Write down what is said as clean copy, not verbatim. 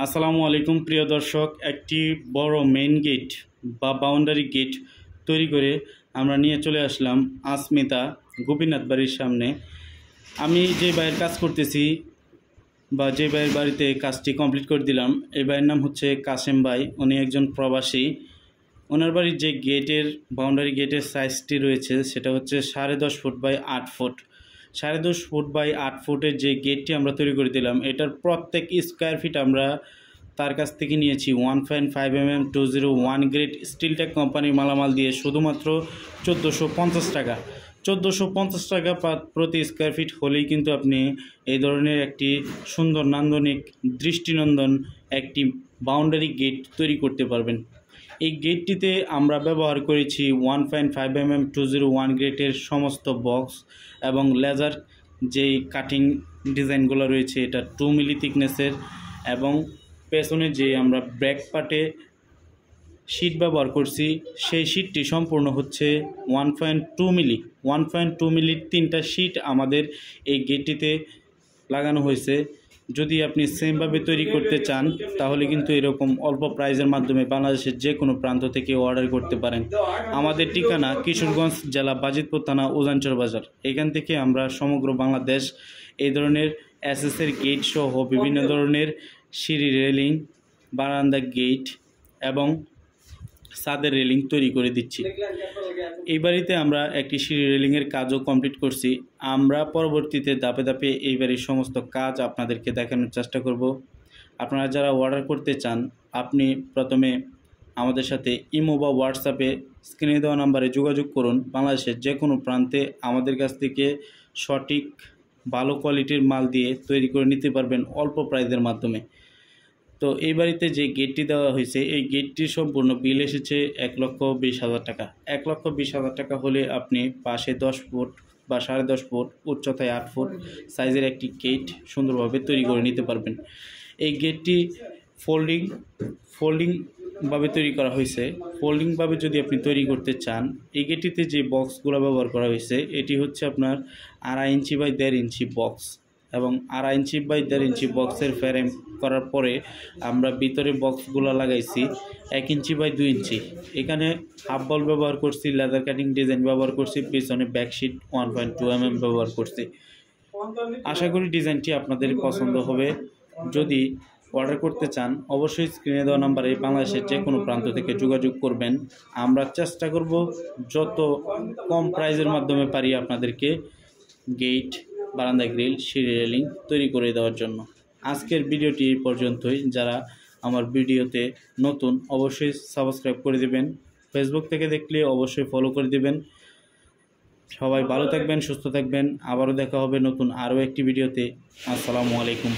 আসসালামু আলাইকুম প্রিয় দর্শক, একটি বড় মেইন গেট বা বাউন্ডারি গেট তৈরি করে আমরা নিয়ে চলে আসলাম আসমিতা গোপীনাথ বাড়ির সামনে। আমি যে ভাইয়ের কাজ করতেছি বা যে ভাইয়ের বাড়িতে কাজটি কমপ্লিট করে দিলাম, এই ভাইয়ের নাম হচ্ছে কাশেম ভাই। উনি একজন প্রবাসী। ওনার বাড়ির যে গেটের বাউন্ডারি গেটের সাইজটি রয়েছে সেটা হচ্ছে 10.5 foot by 8 foot. 10.5 foot by 8 ফুটের যে গেটটি আমরা তৈরি করে দিলাম, এটার প্রত্যেক স্কোয়ার ফিট আমরা তার কাছ থেকে নিয়েছি 1.5 mm 201 গ্রেড স্টিলটেক কোম্পানির মালামাল দিয়ে শুধুমাত্র 1450 টাকা। 1450 টাকা প্রতি স্কোয়ার ফিট হলেই কিন্তু আপনি এই ধরনের একটি সুন্দর নান্দনিক দৃষ্টিনন্দন একটি বাউন্ডারি গেট তৈরি করতে পারবেন। এই গেটটিতে আমরা ব্যবহার করেছি 1.5 mm 201 গ্রেডের সমস্ত বক্স এবং লেজার যেই কাটিং ডিজাইনগুলো রয়েছে এটা 2 মিলি থিকনেসের, এবং পেছনে যে আমরা ব্যাক পার্টে শীট ব্যবহার করছি সেই শীটটি সম্পূর্ণ হচ্ছে 1.2 মিলি। 1.2 মিলির 3টা শীট আমাদের এই গেটটিতে লাগানো হয়েছে। যদি আপনি সেমভাবে তৈরি করতে চান তাহলে কিন্তু এরকম অল্প প্রাইজের মাধ্যমে বাংলাদেশের যে কোনো প্রান্ত থেকে অর্ডার করতে পারেন। আমাদের ঠিকানা কিশোরগঞ্জ জেলা বাজিতপুর থানা উজানচর বাজার। এখান থেকে আমরা সমগ্র বাংলাদেশ এই ধরনের এসএসের গেট সহ বিভিন্ন ধরনের সিঁড়ি রেলিং, বারান্দা গেট এবং ছাদের রেলিং তৈরি করে দিচ্ছি। এই বাড়িতে আমরা একটি সিঁড়ি রেলিংয়ের কাজও কমপ্লিট করছি। আমরা পরবর্তীতে ধাপে ধাপে এই বাড়ির সমস্ত কাজ আপনাদেরকে দেখানোর চেষ্টা করব। আপনারা যারা অর্ডার করতে চান আপনি প্রথমে আমাদের সাথে ইমো বা হোয়াটসঅ্যাপে স্ক্রিনে দেওয়া নাম্বারে যোগাযোগ করুন। বাংলাদেশের যে কোনো প্রান্তে আমাদের কাছ থেকে সঠিক ভালো কোয়ালিটির মাল দিয়ে তৈরি করে নিতে পারবেন অল্প প্রাইজের মাধ্যমে। তো এই বাড়িতে যে গেটটি দেওয়া হয়েছে এই গেটটির সম্পূর্ণ বিল এসেছে 1,20,000 টাকা। 1,20,000 টাকা হলে আপনি পাশে 10 ফুট বা 10.5 ফুট উচ্চতায় 8 ফুট সাইজের একটি গেট সুন্দরভাবে তৈরি করে নিতে পারবেন। এই গেটটি ফোল্ডিংভাবে তৈরি করা হয়েছে। ফোল্ডিংভাবে যদি আপনি তৈরি করতে চান, এই গেটটিতে যে বক্সগুলো ব্যবহার করা হয়েছে এটি হচ্ছে আপনার 2.5 ইঞ্চি বাই 1.5 ইঞ্চি বক্স, এবং 2.5 ইঞ্চি বাই 1.5 ইঞ্চি বক্সের ফ্রেম করার পরে আমরা ভিতরে বক্সগুলো লাগাইছি 1 ইঞ্চি বাই 2 ইঞ্চি। এখানে হাফ বল ব্যবহার করছি, লেদার কাটিং ডিজাইন ব্যবহার করছি, পিছনে ব্যাকশিট 1.2 mm ব্যবহার করছি। আশা করি ডিজাইনটি আপনাদের পছন্দ হবে। যদি অর্ডার করতে চান অবশ্যই স্ক্রিনে দেওয়া নাম্বারে বাংলাদেশের যে কোনো প্রান্ত থেকে যোগাযোগ করবেন। আমরা চেষ্টা করব যত কম প্রাইজের মাধ্যমে পারি আপনাদেরকে গেট, বারান্দা গ্রিল, সিঁড়ি রেলিং তৈরি করে দেওয়ার জন্য। আজকের ভিডিওটি এই পর্যন্তই। যারা আমার ভিডিওতে নতুন অবশ্যই সাবস্ক্রাইব করে দেবেন। ফেসবুক থেকে দেখলে অবশ্যই ফলো করে দেবেন। সবাই ভালো থাকবেন, সুস্থ থাকবেন। আবারও দেখা হবে নতুন আরও একটি ভিডিওতে। আসসালামু আলাইকুম।